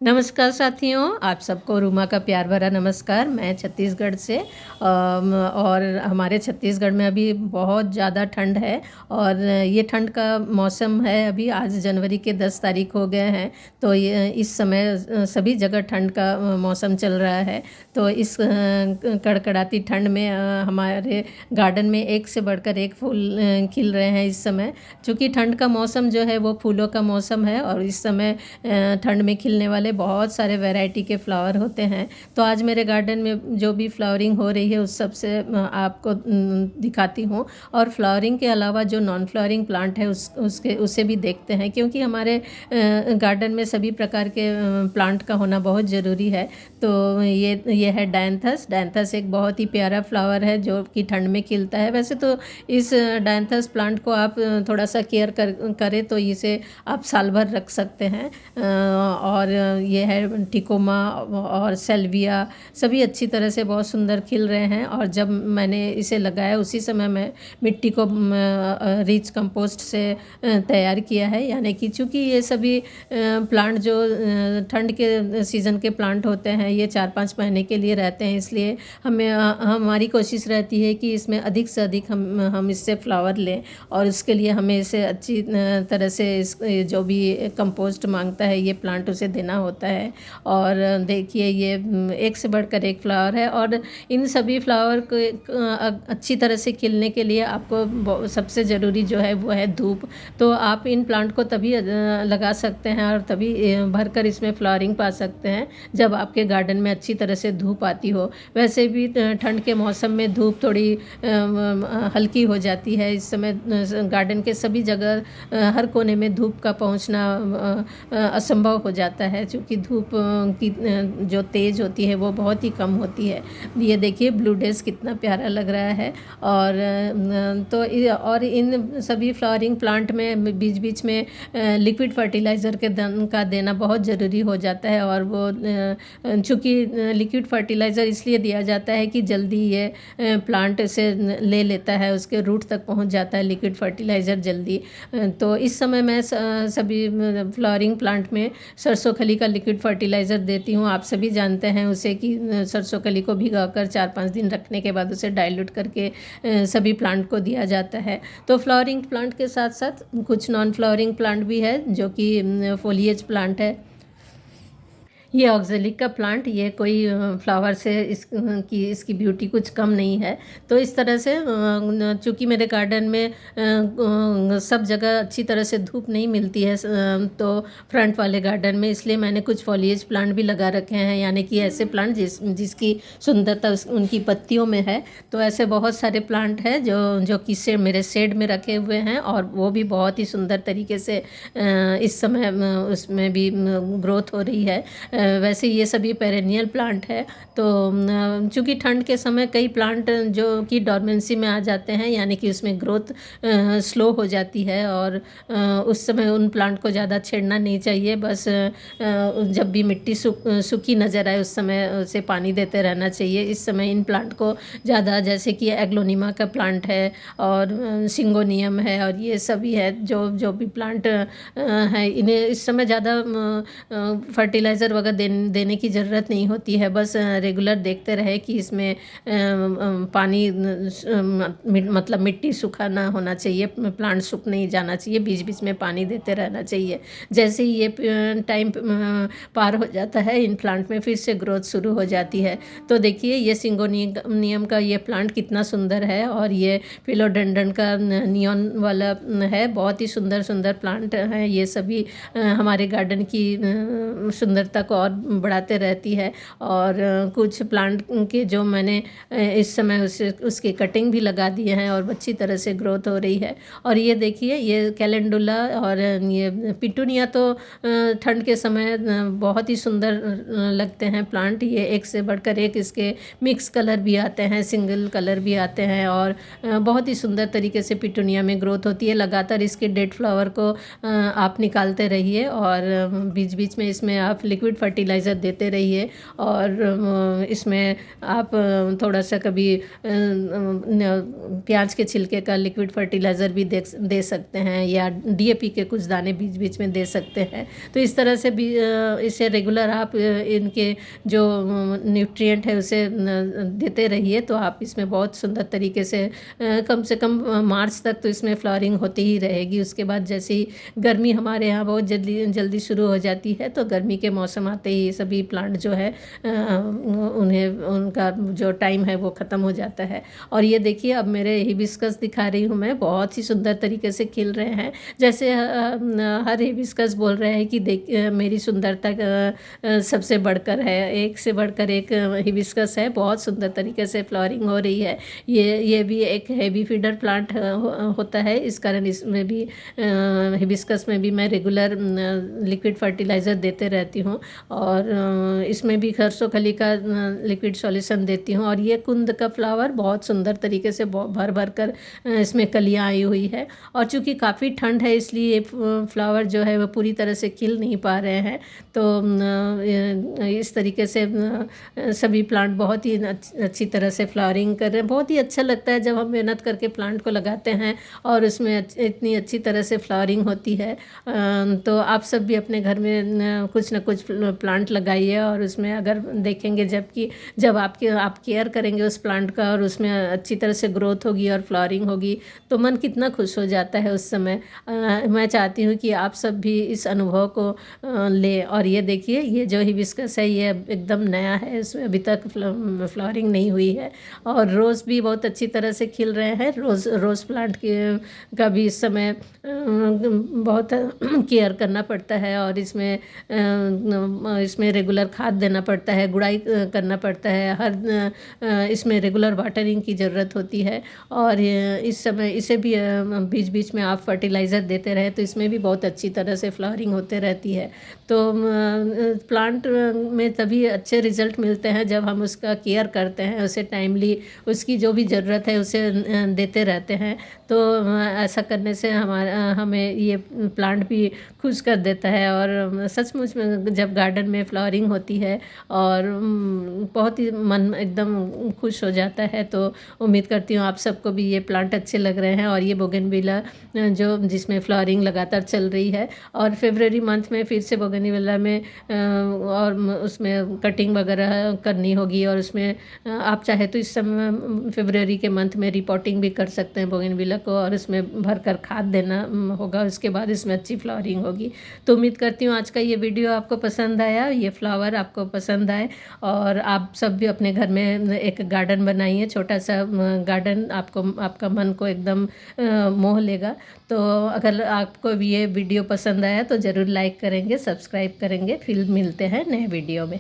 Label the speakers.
Speaker 1: नमस्कार साथियों, आप सबको रूमा का प्यार भरा नमस्कार। मैं छत्तीसगढ़ से और हमारे छत्तीसगढ़ में अभी बहुत ज़्यादा ठंड है और ये ठंड का मौसम है। अभी आज जनवरी के 10 तारीख हो गए हैं, तो ये इस समय सभी जगह ठंड का मौसम चल रहा है। तो इस कड़कड़ाती ठंड में हमारे गार्डन में एक से बढ़कर एक फूल खिल रहे हैं इस समय। चूँकि ठंड का मौसम जो है वो फूलों का मौसम है और इस समय ठंड में खिलने वाले बहुत सारे वैरायटी के फ्लावर होते हैं। तो आज मेरे गार्डन में जो भी फ्लावरिंग हो रही है उस सब से आपको दिखाती हूँ। और फ्लावरिंग के अलावा जो नॉन फ्लावरिंग प्लांट है उसे भी देखते हैं, क्योंकि हमारे गार्डन में सभी प्रकार के प्लांट का होना बहुत ज़रूरी है। तो ये है डायंथस। डायंथस एक बहुत ही प्यारा फ्लावर है जो कि ठंड में खिलता है। वैसे तो इस डायंथस प्लांट को आप थोड़ा सा केयर करें तो इसे आप साल भर रख सकते हैं। और ये है टिकोमा और सेल्विया, सभी अच्छी तरह से बहुत सुंदर खिल रहे हैं। और जब मैंने इसे लगाया उसी समय मैं मिट्टी को रिच कंपोस्ट से तैयार किया है। यानी कि चूँकि ये सभी प्लांट जो ठंड के सीज़न के प्लांट होते हैं ये 4-5 महीने के लिए रहते हैं, इसलिए हमारी कोशिश रहती है कि इसमें अधिक से अधिक हम इससे फ्लावर लें। और उसके लिए हमें इसे अच्छी तरह से जो भी कंपोस्ट मांगता है ये प्लांट उसे देना होता है। और देखिए ये एक से बढ़कर एक फ्लावर है। और इन सभी फ्लावर को अच्छी तरह से खिलने के लिए आपको सबसे ज़रूरी जो है वो है धूप। तो आप इन प्लांट को तभी लगा सकते हैं और तभी भरकर इसमें फ्लावरिंग पा सकते हैं जब आपके गार्डन में अच्छी तरह से धूप आती हो। वैसे भी ठंड के मौसम में धूप थोड़ी हल्की हो जाती है। इस समय गार्डन के सभी जगह हर कोने में धूप का पहुंचना असंभव हो जाता है, क्योंकि धूप की जो तेज़ होती है वो बहुत ही कम होती है। ये देखिए ब्लू डेज कितना प्यारा लग रहा है। और और इन सभी फ्लावरिंग प्लांट में बीच बीच में लिक्विड फर्टिलाइज़र का देना बहुत ज़रूरी हो जाता है। और वो चूँकि लिक्विड फर्टिलाइज़र इसलिए दिया जाता है कि जल्दी ये प्लांट से ले लेता है, उसके रूट तक पहुंच जाता है लिक्विड फर्टिलाइज़र जल्दी। तो इस समय मैं सभी फ्लावरिंग प्लांट में सरसों खली का लिक्विड फर्टिलाइज़र देती हूँ। आप सभी जानते हैं उसे कि सरसों खली को भिगाकर 4-5 दिन रखने के बाद उसे डाइल्यूट करके सभी प्लांट को दिया जाता है। तो फ्लावरिंग प्लांट के साथ साथ कुछ नॉन फ्लावरिंग प्लांट भी है जो कि फोलिएज प्लांट है। ये ऑक्जेलिक का प्लांट, ये कोई फ्लावर से इसकी ब्यूटी कुछ कम नहीं है। तो इस तरह से चूँकि मेरे गार्डन में सब जगह अच्छी तरह से धूप नहीं मिलती है, तो फ्रंट वाले गार्डन में, इसलिए मैंने कुछ फॉलिएज प्लांट भी लगा रखे हैं। यानी कि ऐसे प्लांट जिसकी सुंदरता उनकी पत्तियों में है। तो ऐसे बहुत सारे प्लांट हैं जो कि मेरे शेड में रखे हुए हैं और वो भी बहुत ही सुंदर तरीके से इस समय उसमें भी ग्रोथ हो रही है। वैसे ये सभी पेरेनियल प्लांट है। तो चूँकि ठंड के समय कई प्लांट जो कि डॉर्मेंसी में आ जाते हैं, यानी कि उसमें ग्रोथ स्लो हो जाती है। और उस समय उन प्लांट को ज़्यादा छेड़ना नहीं चाहिए। बस जब भी मिट्टी सूखी नज़र आए उस समय उसे पानी देते रहना चाहिए। इस समय इन प्लांट को ज़्यादा, जैसे कि एग्लोनिमा का प्लांट है और सिंगोनियम है और ये सभी है जो भी प्लांट है, इन्हें इस समय ज़्यादा फर्टिलाइज़र वगैरह देने की ज़रूरत नहीं होती है। बस रेगुलर देखते रहे कि इसमें पानी मतलब मिट्टी सूखा ना होना चाहिए, प्लांट सूख नहीं जाना चाहिए, बीच बीच में पानी देते रहना चाहिए। जैसे ही ये टाइम पार हो जाता है इन प्लांट में फिर से ग्रोथ शुरू हो जाती है। तो देखिए ये सिंगोनियम का ये प्लांट कितना सुंदर है और ये फिलोडेंड्रन का नियॉन वाला है। बहुत ही सुंदर सुंदर प्लांट हैं ये सभी, हमारे गार्डन की सुंदरता को और बढ़ाते रहती है। और कुछ प्लांट के जो मैंने इस समय उसकी कटिंग भी लगा दिए हैं और अच्छी तरह से ग्रोथ हो रही है। और ये देखिए ये कैलेंडुला और ये पिटूनिया तो ठंड के समय बहुत ही सुंदर लगते हैं प्लांट। ये एक से बढ़कर एक इसके मिक्स कलर भी आते हैं, सिंगल कलर भी आते हैं और बहुत ही सुंदर तरीके से पिटूनिया में ग्रोथ होती है। लगातार इसके डेड फ्लावर को आप निकालते रहिए और बीच बीच में इसमें आप लिक्विड फर्टिलाइज़र देते रहिए। और इसमें आप थोड़ा सा कभी प्याज के छिलके का लिक्विड फर्टिलाइज़र भी दे सकते हैं, या डीएपी के कुछ दाने बीच बीच में दे सकते हैं। तो इस तरह से भी इसे रेगुलर आप इनके जो न्यूट्रिएंट है उसे देते रहिए, तो आप इसमें बहुत सुंदर तरीके से कम मार्च तक तो इसमें फ्लावरिंग होती ही रहेगी। उसके बाद जैसे ही गर्मी हमारे यहाँ बहुत जल्दी जल्दी शुरू हो जाती है, तो गर्मी के मौसम आते ही सभी प्लांट जो है उन्हें उनका जो टाइम है वो ख़त्म हो जाता है। और ये देखिए अब मेरे हिबिस्कस दिखा रही हूँ मैं, बहुत ही सुंदर तरीके से खिल रहे हैं। जैसे हर हिबिस्कस बोल रहे हैं कि देख मेरी सुंदरता सबसे बढ़कर है, एक से बढ़कर एक हिबिस्कस है, बहुत सुंदर तरीके से फ्लावरिंग हो रही है। ये भी एक हेवी फीडर प्लांट होता है, इस कारण इसमें भी हिबिस्कस में भी मैं रेगुलर लिक्विड फर्टिलाइज़र देते रहती हूँ। और इसमें भी खरसोखली का लिक्विड सॉल्यूशन देती हूँ। और ये कुंद का फ्लावर बहुत सुंदर तरीके से भर भर कर इसमें कलियाँ आई हुई है। और चूँकि काफ़ी ठंड है इसलिए ये फ्लावर जो है वो पूरी तरह से खिल नहीं पा रहे हैं। तो इस तरीके से सभी प्लांट बहुत ही अच्छी तरह से फ्लावरिंग कर रहे हैं। बहुत ही अच्छा लगता है जब हम मेहनत करके प्लांट को लगाते हैं और उसमें इतनी अच्छी तरह से फ्लावरिंग होती है। तो आप सब भी अपने घर में कुछ ना कुछ प्लांट लगाइए, और उसमें अगर देखेंगे जब आप केयर करेंगे उस प्लांट का और उसमें अच्छी तरह से ग्रोथ होगी और फ्लावरिंग होगी, तो मन कितना खुश हो जाता है उस समय। मैं चाहती हूँ कि आप सब भी इस अनुभव को ले। और ये देखिए ये जो हिबिस्कस है ये एकदम नया है, इसमें अभी तक फ्लावरिंग नहीं हुई है। और रोज़ भी बहुत अच्छी तरह से खिल रहे हैं। रोज़ प्लांट का भी इस समय बहुत केयर करना पड़ता है, और इसमें रेगुलर खाद देना पड़ता है, गुड़ाई करना पड़ता है, इसमें रेगुलर वाटरिंग की ज़रूरत होती है। और इस समय इसे भी बीच बीच में आप फर्टिलाइज़र देते रहे तो इसमें भी बहुत अच्छी तरह से फ्लावरिंग होते रहती है। तो प्लांट में तभी अच्छे रिज़ल्ट मिलते हैं जब हम उसका केयर करते हैं, उसे टाइमली उसकी जो भी ज़रूरत है उसे देते रहते हैं। तो ऐसा करने से हमें ये प्लांट भी खुश कर देता है। और सचमुच में जब गार्डन में फ्लावरिंग होती है और बहुत ही मन एकदम खुश हो जाता है। तो उम्मीद करती हूँ आप सबको भी ये प्लांट अच्छे लग रहे हैं। और ये बोगनविला जिसमें फ्लावरिंग लगातार चल रही है, और फरवरी मंथ में फिर से बोगनविला में और उसमें कटिंग वगैरह करनी होगी। और उसमें आप चाहे तो इस समय फरवरी के मंथ में रिपोर्टिंग भी कर सकते हैं बोगनविला को, और उसमें भरकर खाद देना होगा। उसके बाद इसमें अच्छी फ्लावरिंग होगी। तो उम्मीद करती हूँ आज का ये वीडियो आपको पसंद आया, ये फ्लावर आपको पसंद आए, और आप सब भी अपने घर में एक गार्डन बनाइए। छोटा सा गार्डन आपका मन को एकदम मोह लेगा। तो अगर आपको ये वीडियो पसंद आया तो ज़रूर लाइक करेंगे, सब्सक्राइब करेंगे। फिर मिलते हैं नए वीडियो में।